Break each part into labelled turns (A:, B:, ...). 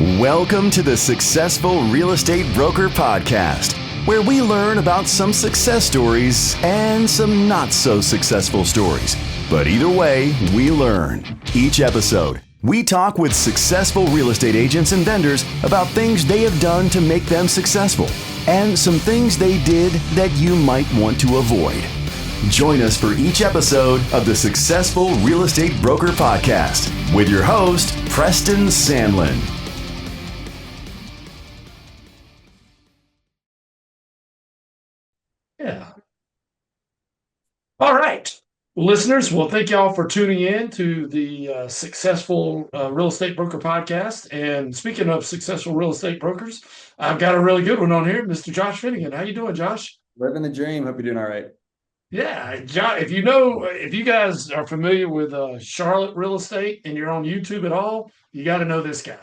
A: Welcome to the Successful Real Estate Broker Podcast, where we learn about some success stories and some not so successful stories. But either way, we learn. Each episode, we talk with successful real estate agents and vendors about things they have done to make them successful and some things they did that you might want to avoid. Join us for each episode of the Successful Real Estate Broker Podcast with your host, Preston Sandlin.
B: Yeah. All right. Listeners, well, thank y'all for tuning in to the Successful Real Estate Broker Podcast. And speaking of successful real estate brokers, I've got a really good one on here, Mr. Josh Finnigan. How you doing, Josh?
C: Living the dream. Hope you're doing all right.
B: Yeah, Josh, if you guys are familiar with Charlotte real estate and you're on YouTube at all, you got to know this guy.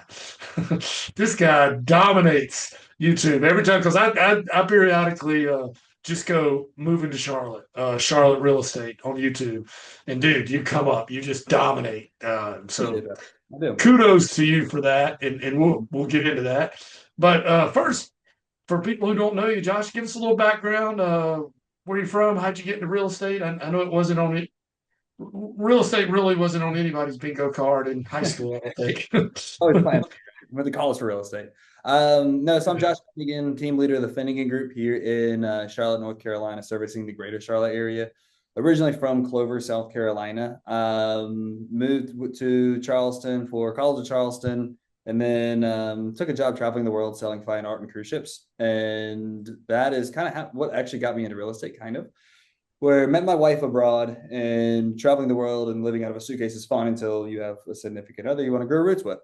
B: This guy dominates YouTube every time because I periodically just go moving to Charlotte, Charlotte real estate on YouTube, and dude, you come up, you just dominate. So kudos to you for that, and we'll get into that. But first, for people who don't know you, Josh, give us a little background. Where are you from? How'd you get into real estate? I know it wasn't on it. Real estate really wasn't on anybody's bingo card in high school, I don't think.
C: Oh, it's fine. Went to college for real estate. No, so I'm Josh Finnigan, team leader of the Finnigan Group here in Charlotte, North Carolina, servicing the greater Charlotte area. Originally from Clover, South Carolina. Moved to Charleston for College of Charleston, and then took a job traveling the world selling fine art and cruise ships. And that is kind of what actually got me into real estate, kind of. Where I met my wife abroad, and traveling the world and living out of a suitcase is fun until you have a significant other you want to grow roots with.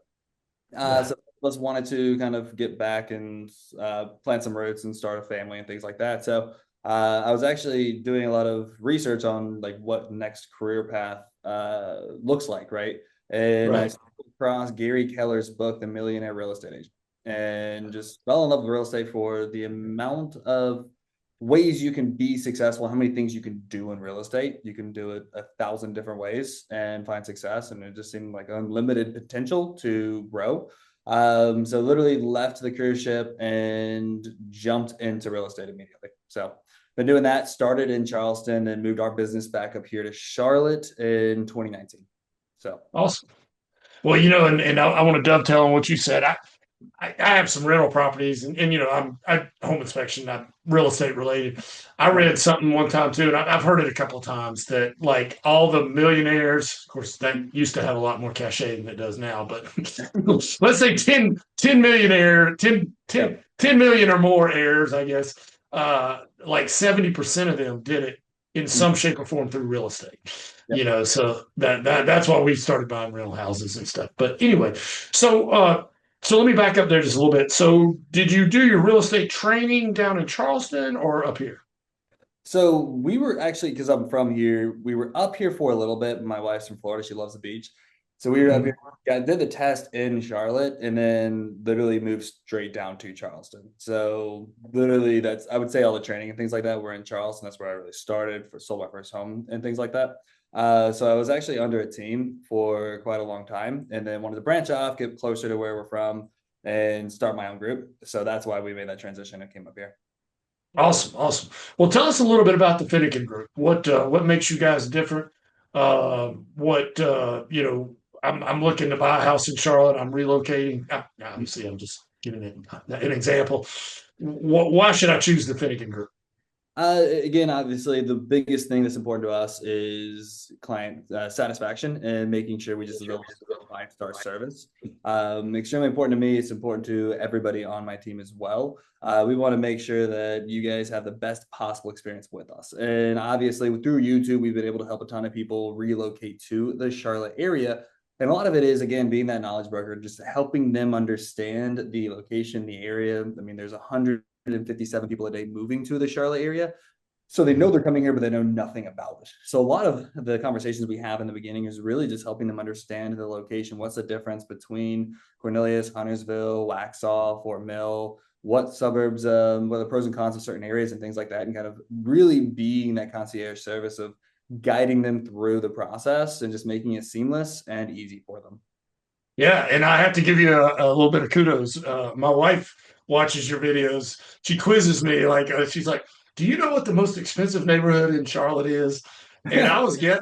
C: So just wanted to kind of get back and plant some roots and start a family and things like that. So I was actually doing a lot of research on like what next career path looks like, right? And I stumbled across Gary Keller's book, The Millionaire Real Estate Agent, and just fell in love with real estate for the amount of ways you can be successful, how many things you can do in real estate. You can do it 1,000 different ways and find success. And it just seemed like unlimited potential to grow. So literally left the cruise ship and jumped into real estate immediately. So been doing that, started in Charleston and moved our business back up here to Charlotte in 2019. So
B: awesome. Well, and I want to dovetail on what you said. I have some rental properties, and I'm home inspection, not real estate related. I read something one time too, and I've heard it a couple of times that like all the millionaires, of course, that used to have a lot more cachet than it does now, but let's say 10 million or more heirs, I guess. Like 70% of them did it in some shape or form through real estate. Yep. So that's why we started buying rental houses and stuff. But anyway, so let me back up there just a little bit. So did you do your real estate training down in Charleston or up here?
C: So we were actually, because I'm from here, we were up here for a little bit. My wife's from Florida. She loves the beach. So we were up here. I did the test in Charlotte and then literally moved straight down to Charleston. So literally I would say all the training and things like that were in Charleston. That's where I really started, sold my first home and things like that. So I was actually under a team for quite a long time and then wanted to branch off, get closer to where we're from and start my own group. So that's why we made that transition and came up here.
B: Awesome. Well, tell us a little bit about the Finnigan Group. What makes you guys different? I'm looking to buy a house in Charlotte. I'm relocating. Obviously, I'm just giving it an example. Why should I choose the Finnigan Group?
C: Again, obviously, the biggest thing that's important to us is client satisfaction and making sure we just deliver a 5-star service. Extremely important to me. It's important to everybody on my team as well. We want to make sure that you guys have the best possible experience with us. And obviously, through YouTube, we've been able to help a ton of people relocate to the Charlotte area. And a lot of it is, again, being that knowledge broker, just helping them understand the location, the area. I mean, there's 157 people a day moving to the Charlotte area. So they know they're coming here, but they know nothing about it. So a lot of the conversations we have in the beginning is really just helping them understand the location. What's the difference between Cornelius, Huntersville, Waxhaw, Fort Mill, what suburbs, what are the pros and cons of certain areas and things like that, and kind of really being that concierge service of guiding them through the process and just making it seamless and easy for them.
B: Yeah, and I have to give you a little bit of kudos. My wife watches your videos. She quizzes me like she's like, "Do you know what the most expensive neighborhood in Charlotte is?" And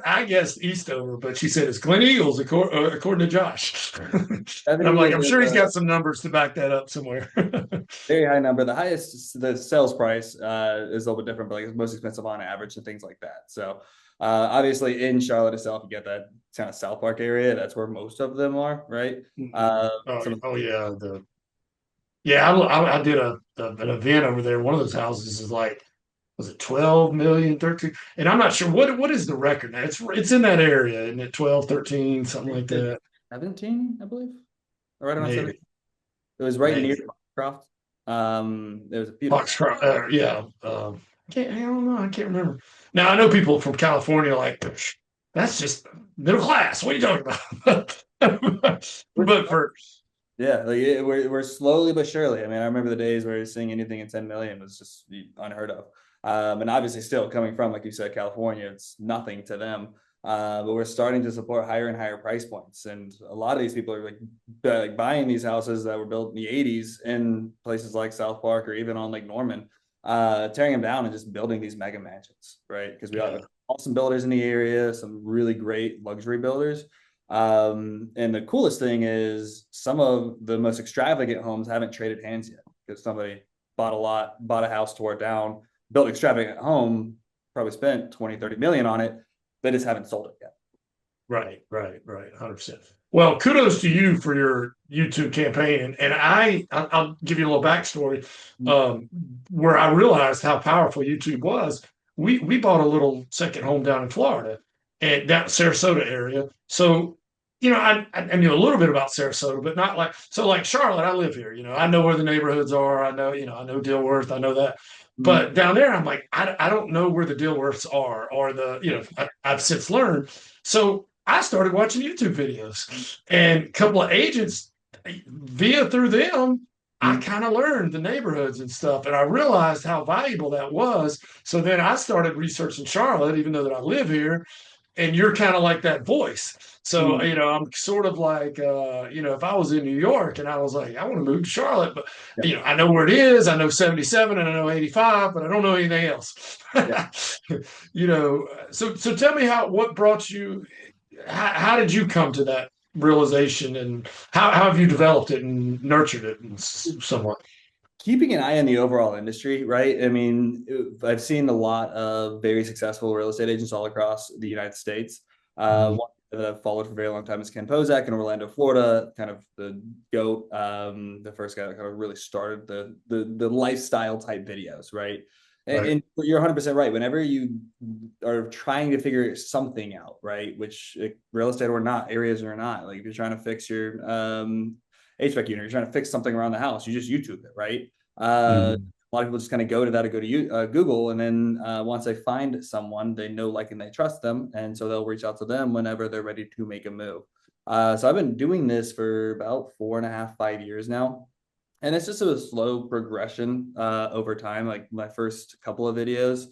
B: I guessed Eastover, but she said it's Glen Eagles according to Josh. And I'm like,
C: Eagles
B: I'm
C: is
B: sure he's
C: a
B: got some numbers to back that up somewhere.
C: very high number. The highest, the sales price is a little bit different, but like it's most expensive on average and things like that. So obviously in Charlotte itself, you get that kind of South Park area. That's where most of them are, right?
B: Oh,
C: Some
B: oh yeah, I did an event over there. One of those houses is like, was it 12 million, 13? And I'm not sure what is the record now. It's in that area, isn't it? 12, 13, something like that.
C: 17, I believe. Right around 17.
B: Maybe,
C: It was right near
B: maybe.
C: Croft. There was a beautiful.
B: Foxcroft, yeah. I don't know. I can't remember. Now I know people from California like, "Psh, that's just middle class. What are you talking about?" But for
C: Yeah, like we're slowly but surely. I mean, I remember the days where seeing anything in 10 million was just unheard of. And obviously, still coming from, like you said, California, it's nothing to them. But we're starting to support higher and higher price points, and a lot of these people are like buying these houses that were built in the '80s in places like South Park or even on Lake Norman, tearing them down and just building these mega mansions, right? Because we
B: yeah,
C: have awesome builders in the area, some really great luxury builders. And the coolest thing is some of the most extravagant homes haven't traded hands yet because somebody bought a house, tore it down, built an extravagant home, probably spent 20, 30 million on it. They just haven't sold it yet.
B: right, 100%. Well, kudos to you for your YouTube campaign, and I'll give you a little backstory. Um, where I realized how powerful YouTube was. We bought a little second home down in Florida, and that Sarasota area. So, I knew a little bit about Sarasota, but not like so. Like Charlotte, I live here. I know where the neighborhoods are. I know Dilworth. I know that.
C: Mm-hmm.
B: But down there, I'm like, I don't know where the Dilworths are, or I've since learned. So I started watching YouTube videos, and a couple of agents via through them, I kind of learned the neighborhoods and stuff, and I realized how valuable that was. So then I started researching Charlotte, even though that I live here, and you're kind of like that voice. So,
C: Mm-hmm.
B: I'm sort of like, if I was in New York and I was like, I want to move to Charlotte, but,
C: Yeah.
B: I know where it is. I know 77 and I know 85, but I don't know anything else.
C: Yeah.
B: So tell me what brought you, how did you come to that realization, and how have you developed it and nurtured it and somewhat?
C: Keeping an eye on the overall industry, right? I mean, I've seen a lot of very successful real estate agents all across the United States.
B: Mhm.
C: One that I've followed for a very long time is Ken Pozak in Orlando, Florida, kind of the GOAT, the first guy that kind of really started the lifestyle type videos, right? And,
B: Right.
C: and you're 100% right. Whenever you are trying to figure something out, right, which real estate or not, areas or not, like if you're trying to fix your HVAC unit, you're trying to fix something around the house, you just YouTube it, right?
B: Mhm.
C: A lot of people just kind of go to that or go to Google, and then once they find someone they know, like, and they trust them, and so they'll reach out to them whenever they're ready to make a move. So I've been doing this for about 4.5, 5 years now, and it's just a slow progression over time. Like my first couple of videos,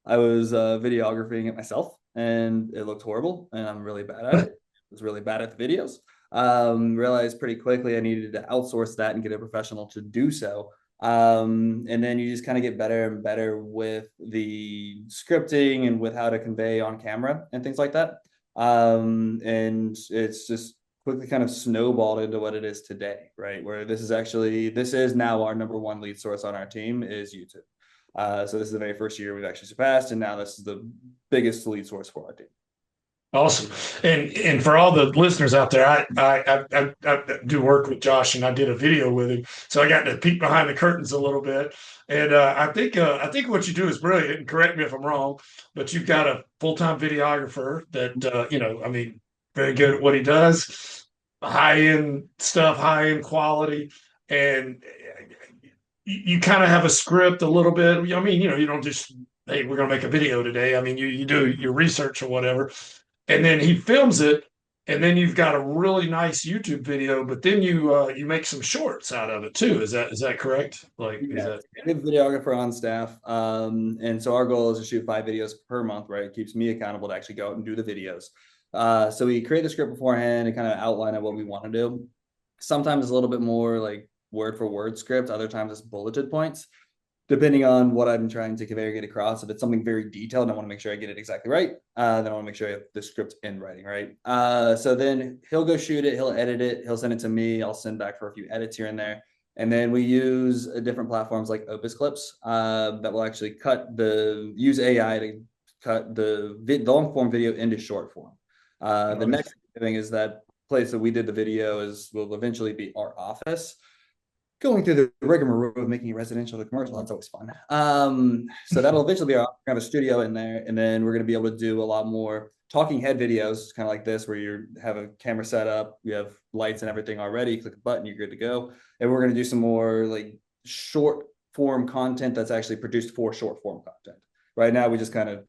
C: I was videographing it myself, and it looked horrible, and I'm really bad at it. I was really bad at the videos. Realized pretty quickly I needed to outsource that and get a professional to do so. And then you just kind of get better and better with the scripting and with how to convey on camera and things like that. And it's just quickly kind of snowballed into what it is today, right? Where this is now our number one lead source on our team is YouTube. So this is the very first year we've actually surpassed, and now this is the biggest lead source for our team.
B: Awesome. And for all the listeners out there, I do work with Josh, and I did a video with him, so I got to peek behind the curtains a little bit. And I think what you do is brilliant. And correct me if I'm wrong, but you've got a full-time videographer that I mean, very good at what he does, high-end stuff, high-end quality, and you kind of have a script a little bit. I mean, you don't just, hey, we're gonna make a video today. I mean, you do your research or whatever, and then he films it, and then you've got a really nice YouTube video, but then you make some shorts out of it too. Is that correct? Like, is
C: Yeah,
B: that
C: we have a videographer on staff, and so our goal is to shoot 5 videos per month, right? It keeps me accountable to actually go out and do the videos. So we create the script beforehand and kind of outline of what we want to do. Sometimes it's a little bit more like word for word script. Other times it's bulleted points, depending on what I'm trying to convey or get across. If it's something very detailed and I want to make sure I get it exactly right, then I want to make sure I have the script in writing, right? So then he'll go shoot it, he'll edit it, he'll send it to me, I'll send back for a few edits here and there. And then we use different platforms like Opus Clips that will actually use AI to cut the long form video into short form. The next thing is that place that we did the video will eventually be our office. Going through the rigmarole of making it residential to commercial, that's always fun. So that'll eventually be our kind of studio in there, and then we're going to be able to do a lot more talking head videos, kind of like this, where you have a camera set up, you have lights and everything already. Click a button, you're good to go. And we're going to do some more like short form content that's actually produced for short form content. Right now, we just kind of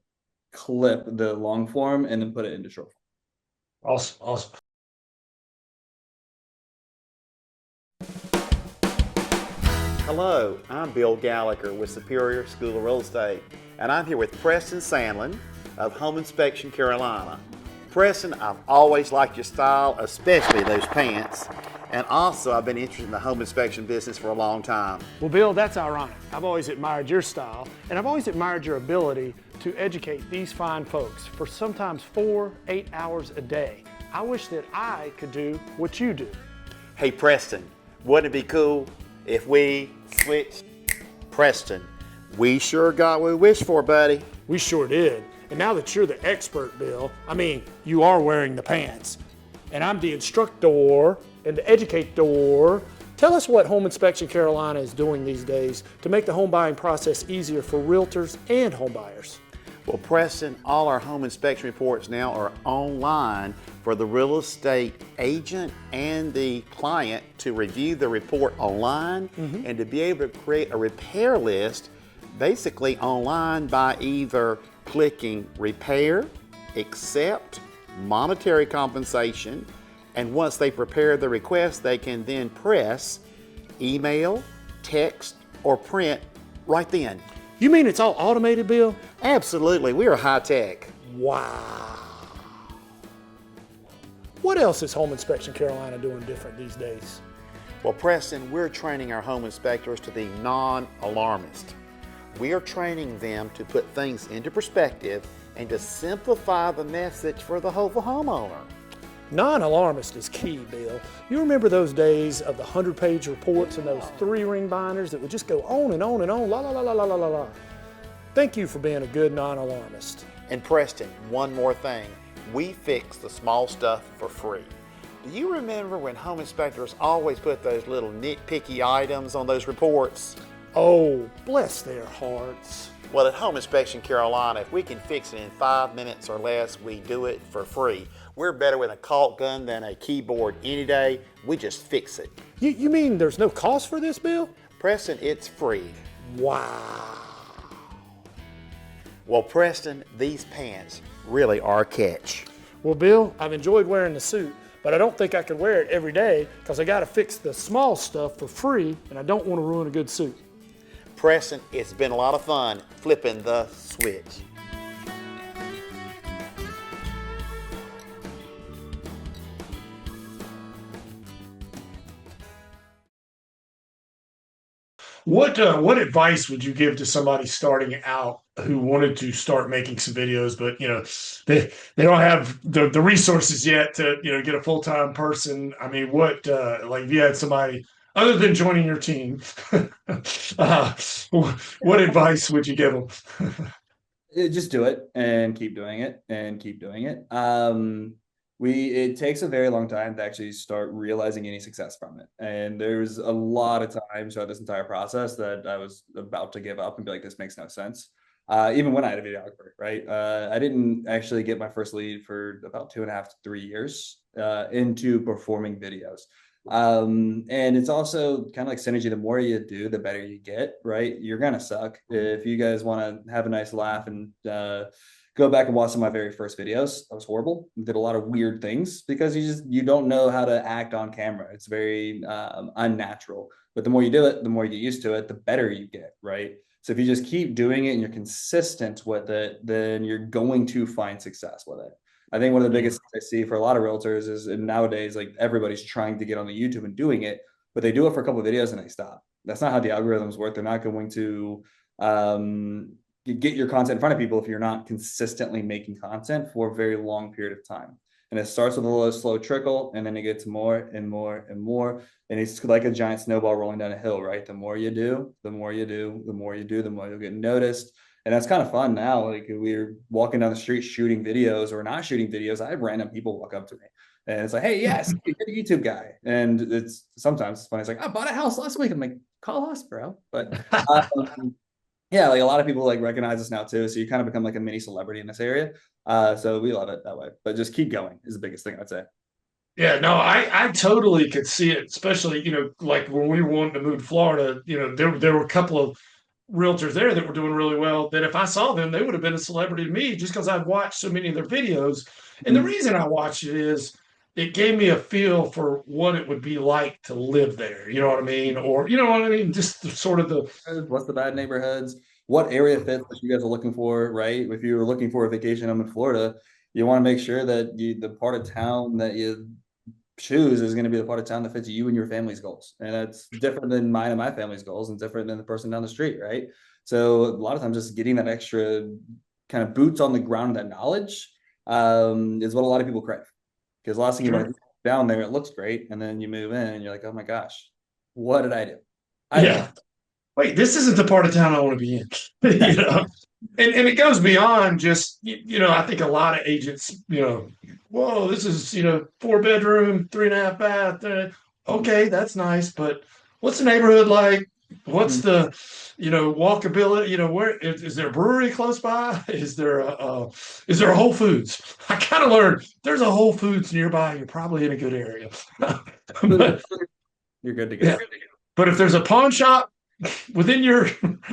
C: clip the long form and then put it into short form.
B: Awesome.
D: Hello, I'm Bill Gallagher with Superior School of Real Estate, and I'm here with Preston Sandlin of Home Inspection Carolina. Preston, I've always liked your style, especially those pants, and also I've been interested in the home inspection business for a long time.
E: Well, Bill, that's ironic. I've always admired your style, and I've always admired your ability to educate these fine folks for sometimes 4-8 hours a day. I wish that I could do what you do.
D: Hey Preston, wouldn't it be cool if we switched? Preston, we sure got what we wished for, buddy.
E: We sure did. And now that you're the expert, Bill, I mean, you are wearing the pants, and I'm the instructor and the educator. Tell us what Home Inspection Carolina is doing these days to make the home buying process easier for realtors and home buyers.
D: Well, Preston, all our home inspection reports now are online for the real estate agent and the client to review the report online and to be able to create a repair list basically online by either clicking repair, accept, monetary compensation, and once they prepare the request, they can then press email, text, or print right then.
E: You mean it's all automated, Bill?
D: Absolutely, we are high tech.
E: Wow. What else is Home Inspection Carolina doing different these days?
D: Well, Preston, we're training our home inspectors to be non-alarmist. We are training them to put things into perspective and to simplify the message for the homeowner.
E: Non-alarmist is key, Bill. You remember those days of the 100-page reports and those 3-ring binders that would just go on and on and on, la la la la la la la. Thank you for being a good non-alarmist.
D: And Preston, one more thing. We fix the small stuff for free. Do you remember when home inspectors always put those little nitpicky items on those reports?
E: Oh, bless their hearts.
D: Well, at Home Inspection Carolina, if we can fix it in 5 minutes or less, we do it for free. We're better with a caulk gun than a keyboard any day. We just fix it.
E: You mean there's no cost for this, Bill?
D: Preston, it's free.
E: Wow.
D: Well, Preston, these pants really are a catch.
E: Well, Bill, I've enjoyed wearing the suit, but I don't think I could wear it every day because I got to fix the small stuff for free, and I don't want to ruin a good suit.
D: Preston, it's been a lot of fun flipping the switch.
B: What advice would you give to somebody starting out who wanted to start making some videos, but they don't have the resources yet to get a full-time person? I mean, what like if you had somebody other than joining your team, what advice would you give them?
C: Just do it and keep doing it and keep doing it. It takes a very long time to actually start realizing any success from it. And there's a lot of times throughout this entire process that I was about to give up and be like, this makes no sense. Even when I had a videographer, right? I didn't actually get my first lead for about 2.5 to 3 years into performing videos. And it's also kind of like synergy. The more you do, the better you get, right? You're going to suck. If you guys want to have a nice laugh and go back and watch some of my very first videos, I was horrible. Did a lot of weird things because you don't know how to act on camera. It's very unnatural. But the more you do it, the more you get used to it, the better you get, right? So if you just keep doing it and you're consistent with it, then you're going to find success with it. I think one of the biggest things I see for a lot of realtors is, and nowadays, like everybody's trying to get on the YouTube and doing it, but they do it for a couple of videos and they stop. That's not how the algorithms work. They're not going to get your content in front of people if you're not consistently making content for a very long period of time. And it starts with a little slow trickle, and then it gets more and more and more. And it's like a giant snowball rolling down a hill, right? The more you do, the more you do, the more you do, the more you'll get noticed. And that's kind of fun now. Like we're walking down the street shooting videos or not shooting videos. I have random people walk up to me and it's like, hey, yes, you're a YouTube guy. And it's sometimes it's funny. It's like, I bought a house last week. I'm like, call us, bro. But yeah, like a lot of people like recognize us now too. So you kind of become like a mini celebrity in this area. So we love it that way. But just keep going is the biggest thing I'd say.
B: Yeah, no, I totally could see it, especially, like when we wanted to move to Florida, there were a couple of realtors there that were doing really well that if I saw them, they would have been a celebrity to me just because I've watched so many of their videos. And the reason I watched it is it gave me a feel for what it would be like to live there. You know what I mean? Or, you know what I mean? Just sort of
C: What's the bad neighborhoods? What area fits what you guys are looking for, right? If you're looking for a vacation home in Florida, you want to make sure that the part of town that you choose is going to be the part of town that fits you and your family's goals. And that's different than mine and my family's goals and different than the person down the street, right? So a lot of times just getting that extra kind of boots on the ground, that knowledge is what a lot of people crave. Because the last thing you want to do down there, it looks great. And then you move in and you're like, oh my gosh, what did I do?
B: Wait, this isn't the part of town I want to be in. And it goes beyond just, I think a lot of agents, whoa, this is, 4-bedroom, 3.5 bath. Okay, that's nice, but what's the neighborhood like? What's the, walkability? Where is there a brewery close by? Is there a Whole Foods? I kind of learned there's a Whole Foods nearby. You're probably in a good area. But,
C: you're good to go.
B: Yeah. But if there's a pawn shop within your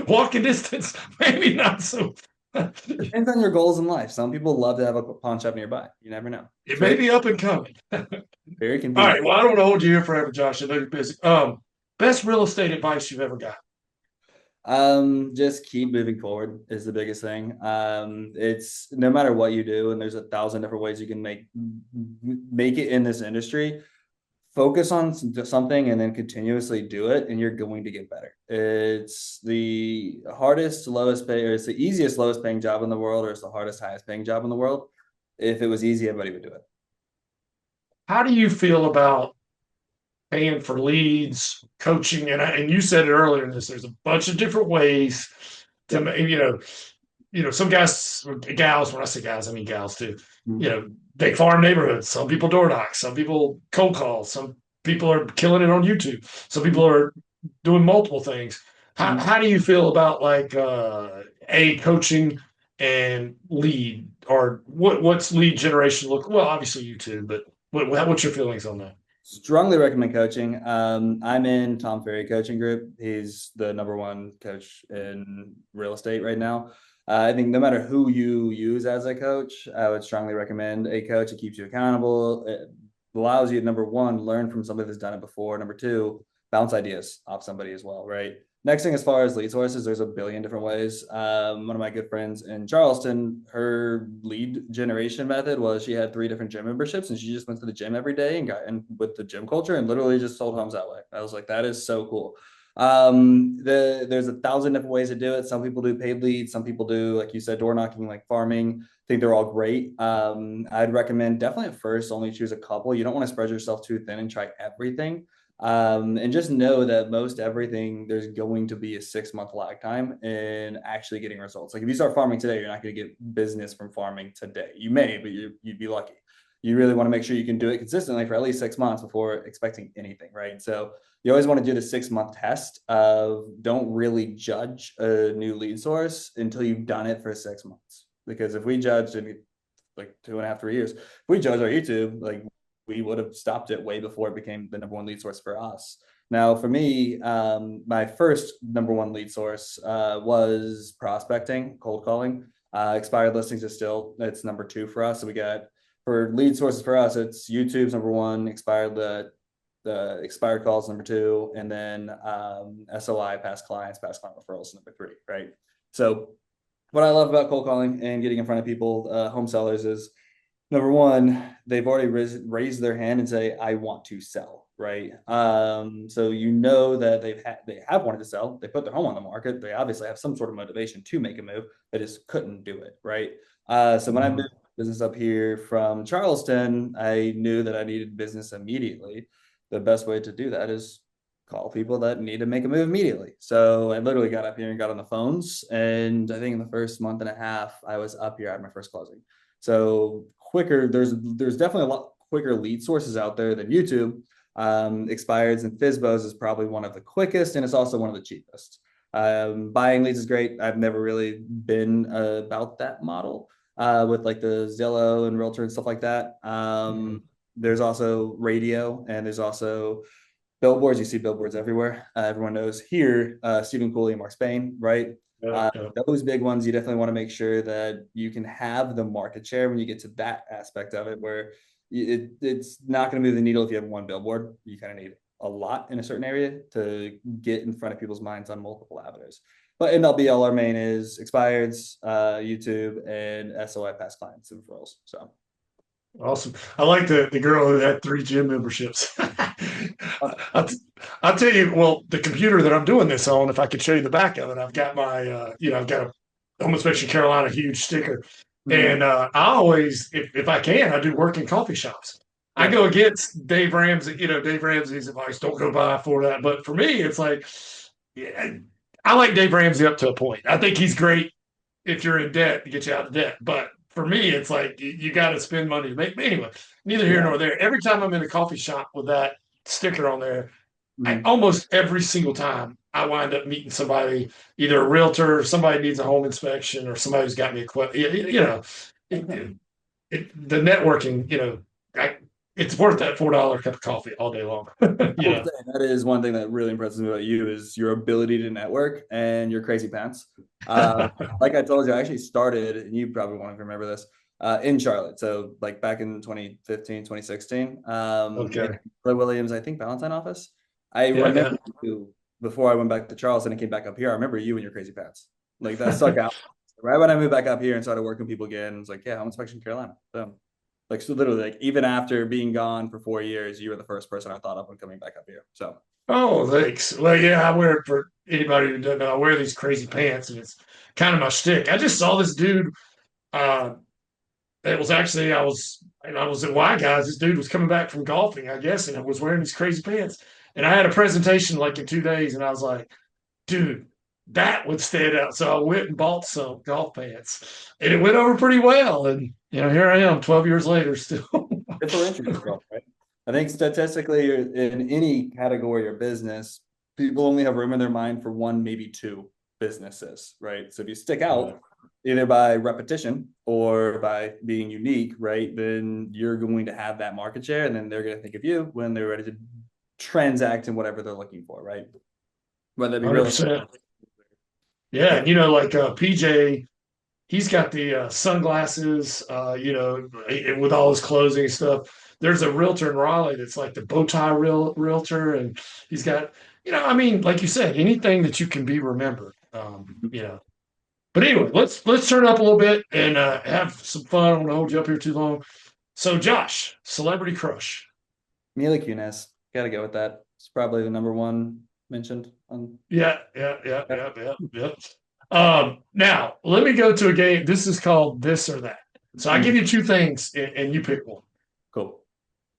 B: walking distance, maybe not so.
C: Depends on your goals in life. Some people love to have a pawn shop nearby. You never know.
B: It may be up and coming.
C: Very convenient.
B: All right. Well, I don't want to hold you here forever, Josh. I know you're busy. Best real estate advice you've ever got?
C: Just keep moving forward is the biggest thing. It's no matter what you do, and there's 1,000 different ways you can make it in this industry. Focus on something and then continuously do it, and you're going to get better. It's the hardest, lowest pay, or it's the easiest, lowest paying job in the world, or it's the hardest, highest paying job in the world. If it was easy, everybody would do it.
B: How do you feel about paying for leads, coaching? And you said it earlier in this, there's a bunch of different ways to, some guys, gals, when I say guys, I mean gals too, they farm neighborhoods. Some people door knock, some people cold call, some people are killing it on YouTube. Some people are doing multiple things. How do you feel about like coaching and lead, or what's lead generation look? Well, obviously YouTube, but what's your feelings on that?
C: Strongly recommend coaching. I'm in Tom Ferry coaching group. He's the #1 coach in real estate right now. I think no matter who you use as a coach, I would strongly recommend a coach. It keeps you accountable. It allows you, #1, learn from somebody that's done it before. #2, bounce ideas off somebody as well, right? Next thing, as far as lead sources, there's a billion different ways. One of my good friends in Charleston, her lead generation method was she had 3 different gym memberships, and she just went to the gym every day and got in with the gym culture and literally just sold homes that way. I was like, that is so cool. There's 1,000 different ways to do it. Some people do paid leads. Some people do, like you said, door knocking, like farming. I think they're all great. I'd recommend definitely at first only choose a couple. You don't want to spread yourself too thin and try everything. And just know that most everything, there's going to be a 6-month lag time in actually getting results. Like if you start farming today, you're not going to get business from farming today. You may, but you'd be lucky. You really want to make sure you can do it consistently for at least 6 months before expecting anything, right? So you always want to do the 6-month test of don't really judge a new lead source until you've done it for 6 months. Because if we judged in like 2.5, 3 years, if we judge our YouTube, like we would have stopped it way before it became the #1 lead source for us. Now, for me, my first #1 lead source was prospecting, cold calling. Expired listings is still, it's #2 for us. So we got, for lead sources for us, it's YouTube's #1, the expired calls #2, and then SOI, past client referrals #3, right? So what I love about cold calling and getting in front of people, home sellers, is number one, they've already raised their hand and say, I want to sell, right? So you know that they have wanted to sell. They put their home on the market. They obviously have some sort of motivation to make a move. They just couldn't do it, right? So when I moved business up here from Charleston, I knew that I needed business immediately. The best way to do that is call people that need to make a move immediately. So I literally got up here and got on the phones. And I think in the first month and a half, I was up here at my first closing. So quicker, there's definitely a lot quicker lead sources out there than YouTube. Expireds and FSBOs is probably one of the quickest, and it's also one of the cheapest. Buying leads is great. I've never really been about that model with like the Zillow and Realtor and stuff like that. There's also radio, and there's also billboards. You see billboards everywhere. Everyone knows here, Stephen Cooley and Mark Spain, right? Those big ones, you definitely want to make sure that you can have the market share when you get to that aspect of it, where it's not going to move the needle if you have one billboard. You kind of need a lot in a certain area to get in front of people's minds on multiple avenues. But MLB, all our main is expireds, YouTube, and SOI past clients and referrals. So
B: awesome. I like the girl who had 3 gym memberships. I'll tell you, well, the computer that I'm doing this on, if I could show you the back of it, I've got my, I've got a Home Inspection Carolina huge sticker. And I always, if I can, I do work in coffee shops. I go against Dave Ramsey, Dave Ramsey's advice, don't go buy for that. But for me, it's like, yeah, I like Dave Ramsey up to a point. I think he's great if you're in debt to get you out of debt. But for me, it's like you got to spend money to make. Anyway, neither here nor there. Every time I'm in a coffee shop with that sticker on there, almost every single time I wind up meeting somebody, either a realtor, or somebody needs a home inspection, or somebody who's got me equipment. The networking, it's worth that $4 cup of coffee all day long.
C: That is one thing that really impresses me about you is your ability to network and your crazy pants. Like I told you, I actually started, and you probably won't remember this, in Charlotte. So like back in 2015, 2016, Williams, I think Valentine office. I remember you before I went back to Charleston and came back up here. I remember you and your crazy pants. Like that stuck out. Right when I moved back up here and started working people again, it's like, yeah, Home Inspection Carolina. Boom. Like, so literally, like, even after being gone for 4 years, you were the first person I thought of when coming back up here. So,
B: oh, thanks. Well, yeah, I wear it for anybody who doesn't know. I wear these crazy pants, and it's kind of my shtick. I just saw this dude. It was actually I was at Y Guys. This dude was coming back from golfing, I guess, and I was wearing these crazy pants. And I had a presentation like in 2 days, and I was like, dude, that would stand out. So I went and bought some golf pants, and it went over pretty well. And here I am, 12 years later, still.
C: Differentiate yourself, right? I think statistically, in any category or business, people only have room in their mind for one, maybe two businesses, right? So if you stick out either by repetition or by being unique, right, then you're going to have that market share, and then they're going to think of you when they're ready to transact in whatever they're looking for, right? Whether it be real estate.
B: Yeah, like PJ, he's got the sunglasses, with all his closing and stuff. There's a realtor in Raleigh that's like the bow tie realtor, and he's got, like you said, anything that you can be remembered. But anyway, let's turn it up a little bit and have some fun. I don't want to hold you up here too long. So, Josh, celebrity crush.
C: Mila Kunis, got to go with that. It's probably the number one mentioned.
B: Yeah. Now let me go to a game. This is called This or That. So I give you two things, and you pick one.
C: Cool.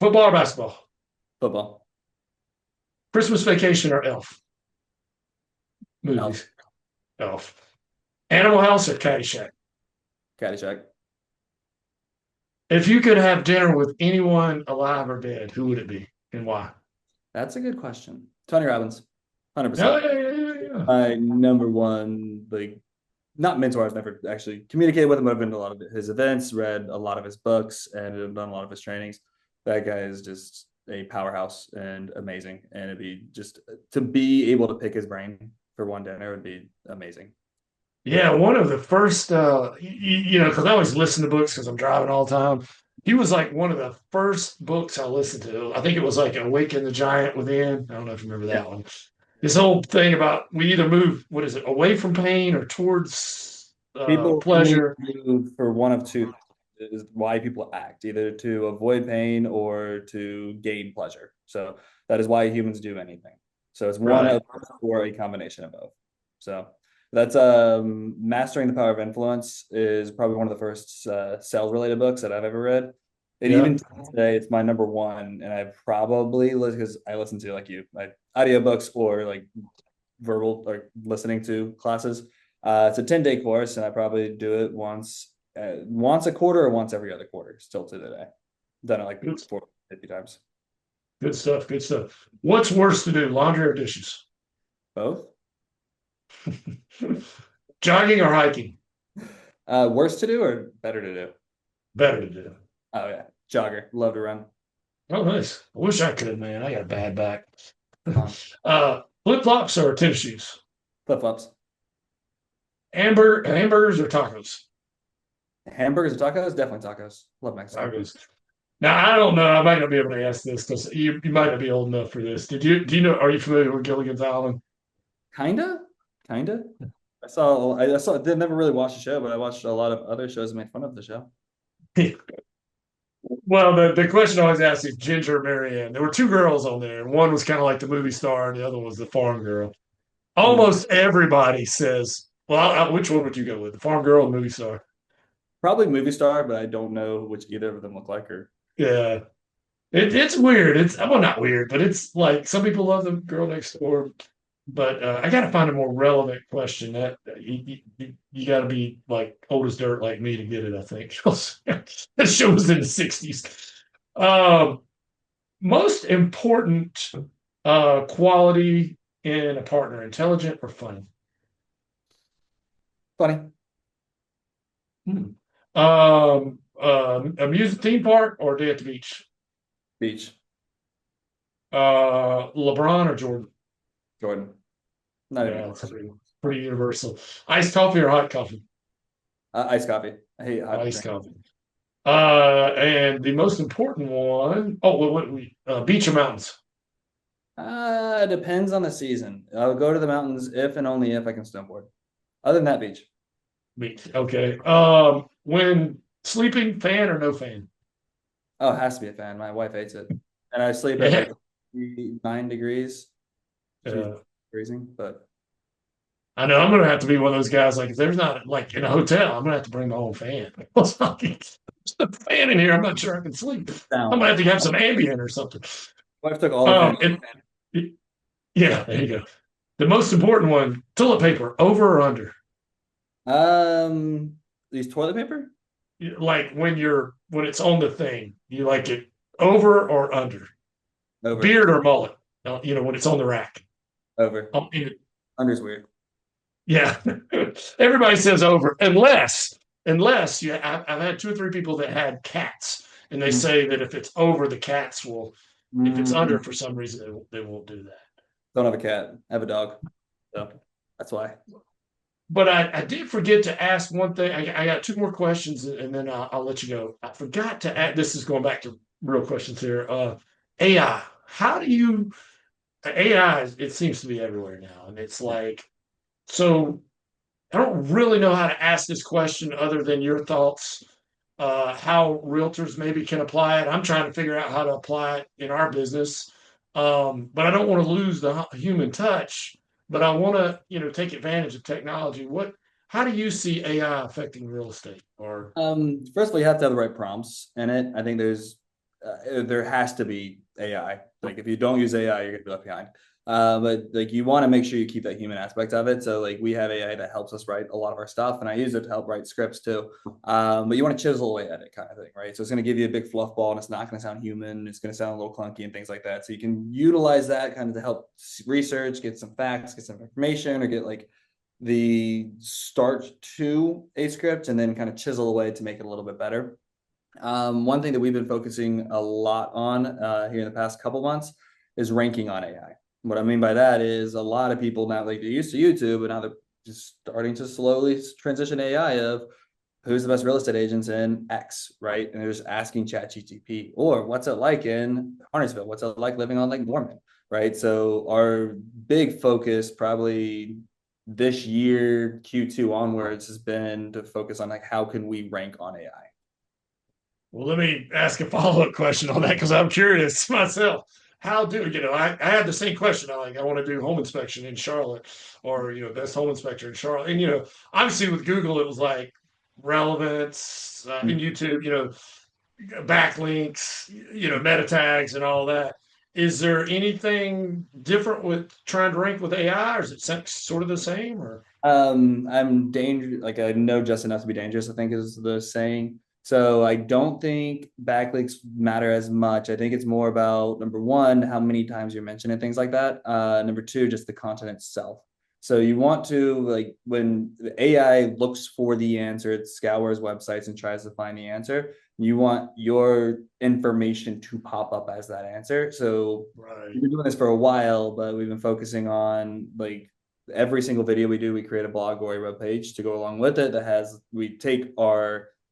B: Football or basketball?
C: Football.
B: Christmas Vacation or Elf? Movies. Elf. Animal House or Caddyshack?
C: Caddyshack.
B: If you could have dinner with anyone alive or dead, who would it be and why?
C: That's a good question. Tony Robbins. 100%.
B: Yeah.
C: My number one, not mentor. I've never actually communicated with him. I've been to a lot of his events, read a lot of his books, and done a lot of his trainings. That guy is just a powerhouse and amazing. And it'd be just to be able to pick his brain for one dinner would be amazing.
B: Yeah, one of the first, because I always listen to books because I'm driving all the time. He was like one of the first books I listened to. I think it was like Awaken the Giant Within. I don't know if you remember that one. This whole thing about we either move, away from pain or towards
C: people
B: pleasure.
C: Move for one of two. is why people act, either to avoid pain or to gain pleasure. So that is why humans do anything. So it's one
B: Right.
C: of or a combination of both. So that's Mastering the Power of Influence is probably one of the first sales related books that I've ever read. And
B: Yeah.
C: even today, it's my number one. And I probably, because I listen to like you, like audiobooks or like verbal or listening to classes. It's a 10-day course, and I probably do it once a quarter or once every other quarter, still to the day. Done it like 50 times.
B: Good stuff. Good stuff. What's worse to do, laundry or dishes?
C: Both.
B: Jogging or hiking?
C: Worse to do or better to do?
B: Better to do.
C: Oh yeah, jogger. Love to run.
B: Oh, nice. I wish I could, man. I got a bad back. Flip flops or tennis shoes?
C: Flip flops.
B: Hamburgers or tacos?
C: Hamburgers or tacos? Definitely tacos. Love Mexican.
B: Tacos. Now I don't know. I might not be able to ask this because you might not be old enough for this. Do you know? Are you familiar with Gilligan's Island?
C: Kinda. I saw. Did never really watch the show, but I watched a lot of other shows that made fun of the show.
B: Well, the question I always asked is Ginger and Marianne. There were two girls on there, and one was kind of like the movie star, and the other was the farm girl. Almost everybody says, "Well, which one would you go with, the farm girl or the movie star?"
C: Probably movie star, but I don't know which either of them look like her.
B: Yeah, it's weird. It's well, not weird, but it's like some people love the girl next door. But I got to find a more relevant question. That you got to be like old as dirt like me to get it. I think that show was in the '60s. Um, Most important quality in a partner: intelligent or funny?
C: Funny.
B: Amusement theme park or day at the beach?
C: Beach.
B: LeBron or Jordan?
C: Jordan. Not
B: Yeah,
C: even
B: that's pretty universal. Iced coffee or hot coffee?
C: iced coffee. I hate hot
B: Iced
C: drink.
B: coffee. And the most important one, beach or mountains?
C: Depends on the season. I'll go to the mountains if and only if I can snowboard. Other than that, beach.
B: Beach. Okay. When sleeping, fan or no fan?
C: Oh, it has to be a fan. My wife hates it. And I sleep at like 9 degrees. She's freezing, but
B: I know I'm gonna have to be one of those guys. Like, if there's not like in a hotel, I'm gonna have to bring my own fan. There's a fan in here. I'm not sure I can sleep. I'm gonna have to have some Ambien or something.
C: wife took all of it.
B: Yeah, there you go. The most important one: toilet paper, over or under?
C: These toilet paper?
B: Like when it's on the thing, you like it over or under?
C: Over.
B: Beard or mullet? When it's on the rack.
C: Over. Under's weird.
B: Yeah, everybody says over, unless I've had 2 or 3 people that had cats, and they say that if it's over, the cats will. If it's under, for some reason, they won't do that.
C: Don't have a cat. I have a dog, so that's why.
B: But I did forget to ask one thing. I got 2 more questions, and then I'll let you go. I forgot to add. This is going back to real questions here. AI. How do you AI? It seems to be everywhere now, and it's like. So I don't really know how to ask this question other than your thoughts, how realtors maybe can apply it. I'm trying to figure out how to apply it in our business. But I don't want to lose the human touch, but I want to, take advantage of technology. How do you see AI affecting real estate? Or
C: first of all, you have to have the right prompts in it. I think there has to be AI. Like if you don't use AI, you're gonna be left behind. But like you want to make sure you keep that human aspect of it. So like we have AI that helps us write a lot of our stuff, and I use it to help write scripts too. But you want to chisel away at it, kind of thing, right? So it's going to give you a big fluff ball, and it's not going to sound human. It's going to sound a little clunky and things like that. So you can utilize that kind of to help research, get some facts, get some information, or get like the start to a script, and then kind of chisel away to make it a little bit better. One thing that we've been focusing a lot on here in the past couple months is ranking on AI. What I mean by that is a lot of people now, like they're used to YouTube, but now they're just starting to slowly transition AI of who's the best real estate agents in X, right? And they're just asking ChatGPT, or what's it like in Huntersville? What's it like living on Lake Norman, right? So our big focus probably this year, Q2 onwards, has been to focus on like how can we rank on AI.
B: Well, let me ask a follow-up question on that because I'm curious myself. How do I had the same question. I want to do home inspection in Charlotte, or best home inspector in Charlotte. And obviously with Google it was like relevance in YouTube, backlinks, meta tags and all that. Is there anything different with trying to rank with AI, or is it sort of the same? Or
C: I'm dangerous. Like I know just enough to be dangerous, I think is the saying. So I don't think backlinks matter as much. I think it's more about number one, how many times you're mentioning things like that. Number two, just the content itself. So you want to like when the AI looks for the answer, it scours websites and tries to find the answer. You want your information to pop up as that answer. So
B: right.
C: we've been doing this for a while, but we've been focusing on like every single video we do, we create a blog or a web page to go along with it that has, we take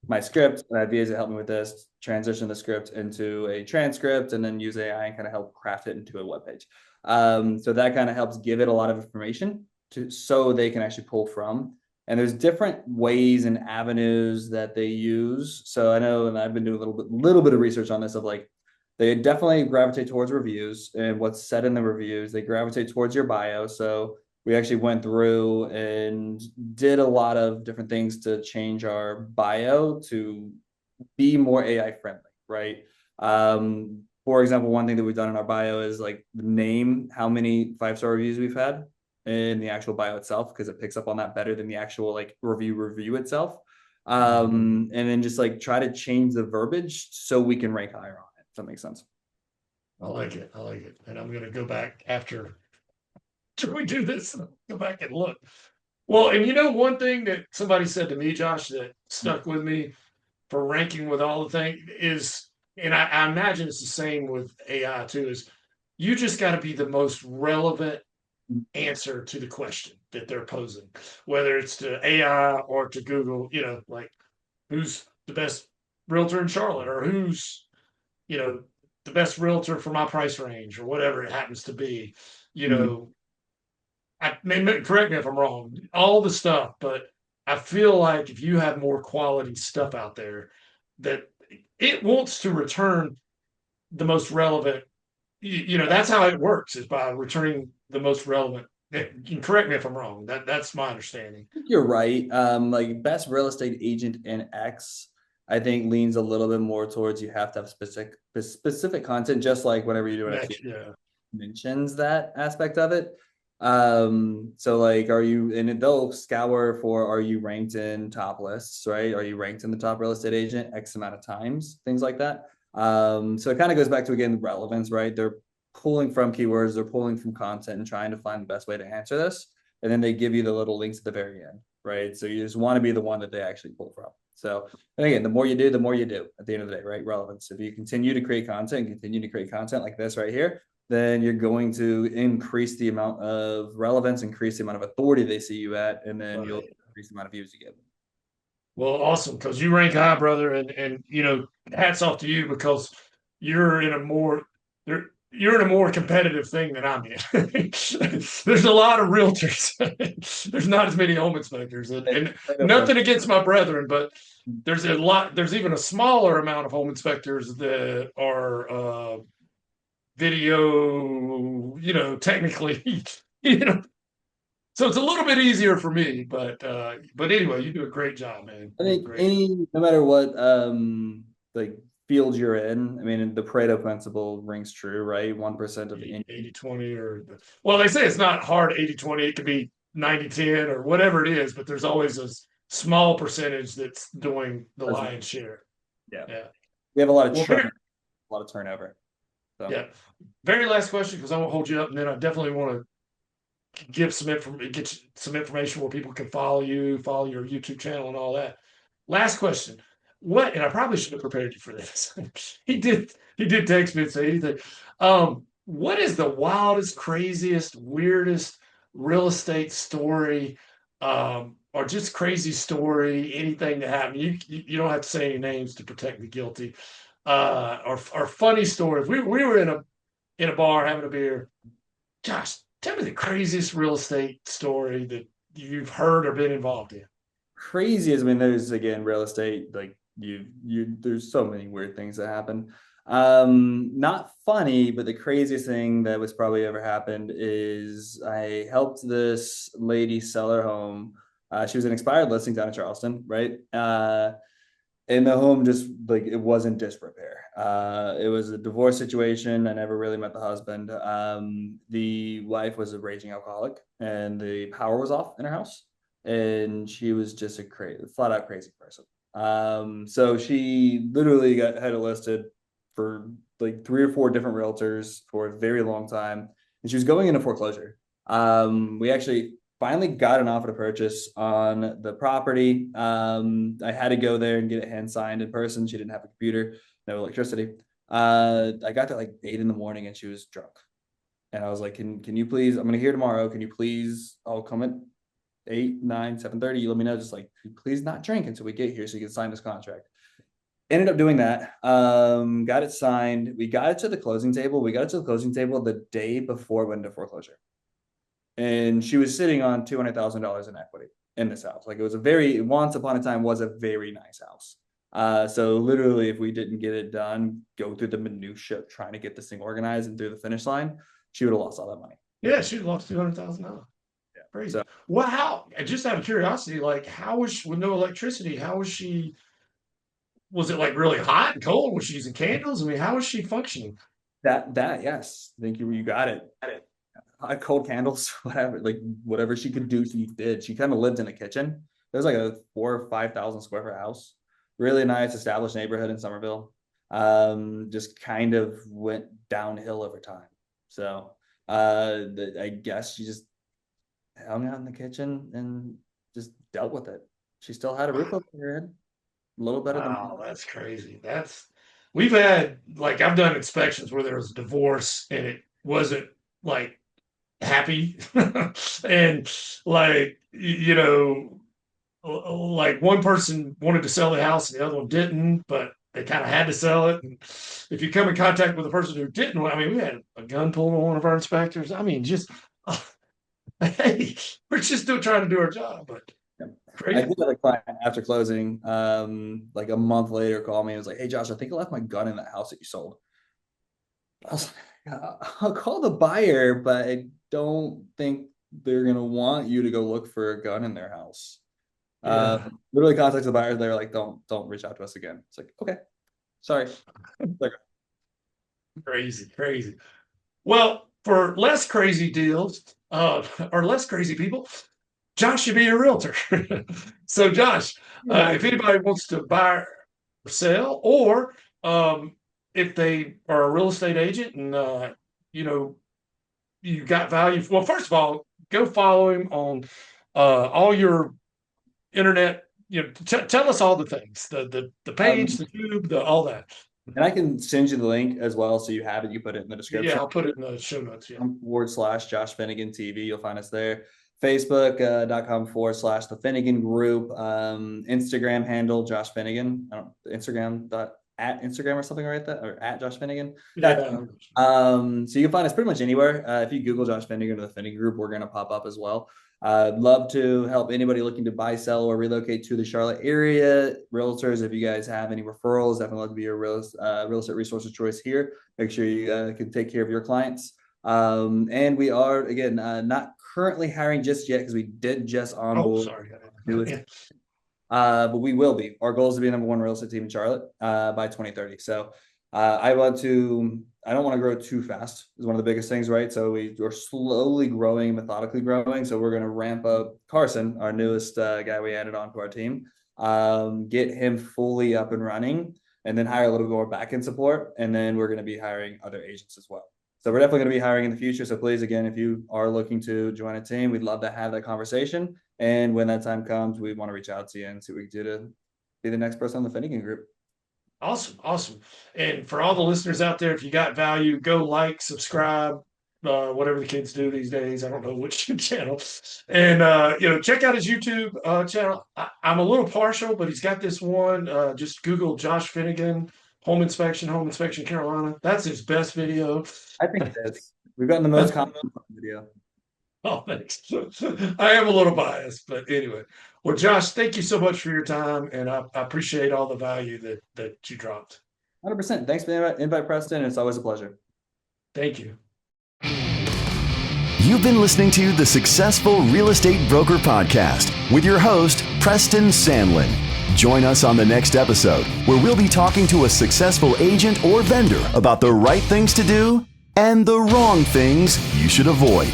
C: my script, and ideas that help me with this, transition the script into a transcript, and then use AI and kind of help craft it into a web page. So that kind of helps give it a lot of information so they can actually pull from. And there's different ways and avenues that they use. So I know, and I've been doing a little bit of research on this of like, they definitely gravitate towards reviews and what's said in the reviews. They gravitate towards your bio. So we actually went through and did a lot of different things to change our bio to be more AI friendly, right? For example, one thing that we've done in our bio is like name how many 5-star reviews we've had in the actual bio itself, because it picks up on that better than the actual like review itself. And then just like try to change the verbiage so we can rank higher on it. If that makes sense.
B: I like it. And I'm going to go back after we do this, go back and look. Well, and one thing that somebody said to me, Josh, that stuck with me for ranking with all the things is, and I imagine it's the same with AI too, is you just got to be the most relevant answer to the question that they're posing, whether it's to AI or to Google, like who's the best realtor in Charlotte, or who's, the best realtor for my price range, or whatever it happens to be, correct me if I'm wrong, all the stuff, but I feel like if you have more quality stuff out there, that it wants to return the most relevant. That's how it works, is by returning the most relevant. You can correct me if I'm wrong. That's my understanding.
C: You're right. Like best real estate agent in X, I think leans a little bit more towards you have to have specific content, just like whenever you do it,
B: Yeah.
C: mentions that aspect of it. So like, they'll scour for, are you ranked in top lists, right? Are you ranked in the top real estate agent X amount of times, things like that. So it kind of goes back to, again, relevance, right? They're pulling from keywords, they're pulling from content and trying to find the best way to answer this. And then they give you the little links at the very end, right? So you just want to be the one that they actually pull from. So, and again, the more you do at the end of the day, right? Relevance. If you continue to create content like this right here, then you're going to increase the amount of relevance, increase the amount of authority they see you at, and then you'll increase the amount of views you get.
B: Well, awesome, because you rank high, brother, and hats off to you, because you're in a more competitive thing than I'm in. There's a lot of realtors. There's not as many home inspectors, and nothing against my brethren, but there's even a smaller amount of home inspectors that are video, technically, so it's a little bit easier for me, but anyway, you do a great job, man.
C: I think no matter what like field you're in, I mean, the Pareto principle rings true, right? 1% of the
B: 80-20, well, they say it's not hard 80-20, it could be 90-10 or whatever it is, but there's always a small percentage that's doing the lion's share.
C: Yeah. We have a lot of turnover.
B: So. Yeah. Very last question, because I won't hold you up, and then I definitely want to get some information where people can follow your YouTube channel and all that. Last question. And I probably should have prepared you for this. He did text me and say anything. What is the wildest, craziest, weirdest real estate story, or just crazy story, anything that happened? You don't have to say any names to protect the guilty. Or funny stories. We were in a bar having a beer. Josh, tell me the craziest real estate story that you've heard or been involved in.
C: Crazy as, I mean, there's, again, real estate, like there's so many weird things that happen. Not funny, but the craziest thing that was probably ever happened is I helped this lady sell her home. She was an expired listing down in Charleston, right? And the home just like it was in disrepair. It was a divorce situation. I never really met the husband. The wife was a raging alcoholic, and the power was off in her house, and she was just a flat out crazy person. So she literally had it listed for like 3 or 4 different realtors for a very long time, and she was going into foreclosure. We actually finally got an offer to purchase on the property. I had to go there and get it hand signed in person. She didn't have a computer, no electricity. I got there like 8 in the morning and she was drunk. And I was like, can you please, I'm gonna hear tomorrow. Can you please, I'll come at 8, 9, 7:30. You let me know, just like, please not drink until we get here so you can sign this contract. Ended up doing that. Got it signed. We got it to the closing table. We got it to the closing table the day before it went into foreclosure. And she was sitting on $200,000 in equity in this house. Like it was once upon a time was a very nice house. So literally if we didn't get it done, go through the minutia of trying to get this thing organized and through the finish line, she would have lost all that money.
B: Yeah, she lost $200,000.
C: Yeah.
B: Crazy.
C: So,
B: well, how? Just out of curiosity, like, how was she with no electricity? How was she? Was it like really hot and cold? Was she using candles? I mean, how was she functioning?
C: yes, I think you got it. Hot, cold candles, whatever she could do, she did. She kind of lived in a kitchen. It was like a 4,000 or 5,000 square foot house. Really nice, established neighborhood in Somerville. Just kind of went downhill over time. So I guess she just hung out in the kitchen and just dealt with it. She still had a roof over her head. A little better than.
B: Oh, that's crazy. We've had, like, I've done inspections where there was a divorce and it wasn't like happy. And like, like one person wanted to sell the house and the other one didn't, but they kind of had to sell it. And if you come in contact with the person who didn't, I mean, we had a gun pulled on one of our inspectors. I mean, just, hey, we're just still trying to do our job, but
C: I did have a client after closing, like a month later, called me and was like, "Hey, Josh, I think I left my gun in that house that you sold." I was like, "I'll call the buyer, but I don't think they're gonna want you to go look for a gun in their house."
B: Yeah.
C: Literally contacted the buyer. They're like, "Don't reach out to us again." It's like, okay, sorry.
B: Crazy. Well, for less crazy deals, or less crazy people, Josh should be a realtor. So, Josh, if anybody wants to buy or sell, or if they are a real estate agent and you got value. Well, first of all, go follow him on all your internet. Tell us all the things, the page, the tube, all that.
C: And I can send you the link as well, so you have it. You put it in the description.
B: Yeah, I'll put it in the show notes. Yeah.
C: / Josh Finnigan TV. You'll find us there. Facebook.com / the Finnigan Group. Instagram handle Josh Finnigan. Instagram or something like that, or at Josh Finnigan.
B: Yeah.
C: So you can find us pretty much anywhere. If you Google Josh Finnigan or the Finnigan Group, we're going to pop up as well. I'd love to help anybody looking to buy, sell, or relocate to the Charlotte area. Realtors, if you guys have any referrals, definitely love to be a real estate resource of choice here. Make sure you can take care of your clients. And we are, again, not currently hiring just yet because we did just onboard. But we will be. Our goal is to be the #1 real estate team in Charlotte by 2030. So I don't want to grow too fast is one of the biggest things, right? So we're slowly growing, methodically growing. So we're going to ramp up Carson, our newest guy we added onto our team, get him fully up and running, and then hire a little bit more back-end support. And then we're going to be hiring other agents as well. So we're definitely going to be hiring in the future. So please, again, if you are looking to join a team, we'd love to have that conversation. And when that time comes, we want to reach out to you and see what we can do to be the next person on the Finnigan Group.
B: Awesome. And for all the listeners out there, if you got value, go like, subscribe, whatever the kids do these days. I don't know which channel. And check out his YouTube channel. I'm a little partial, but he's got this one. Just Google Josh Finnigan home inspection Carolina. That's his best video.
C: I think it is. We've gotten the most comments on the video.
B: Oh, thanks. I am a little biased, but anyway. Well, Josh, thank you so much for your time, and I appreciate all the value that you dropped.
C: 100%. Thanks for the invite, Preston. It's always a pleasure.
B: Thank you.
A: You've been listening to the Successful Real Estate Broker Podcast with your host, Preston Sandlin. Join us on the next episode where we'll be talking to a successful agent or vendor about the right things to do and the wrong things you should avoid.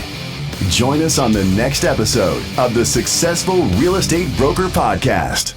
A: Join us on the next episode of the Successful Real Estate Broker Podcast.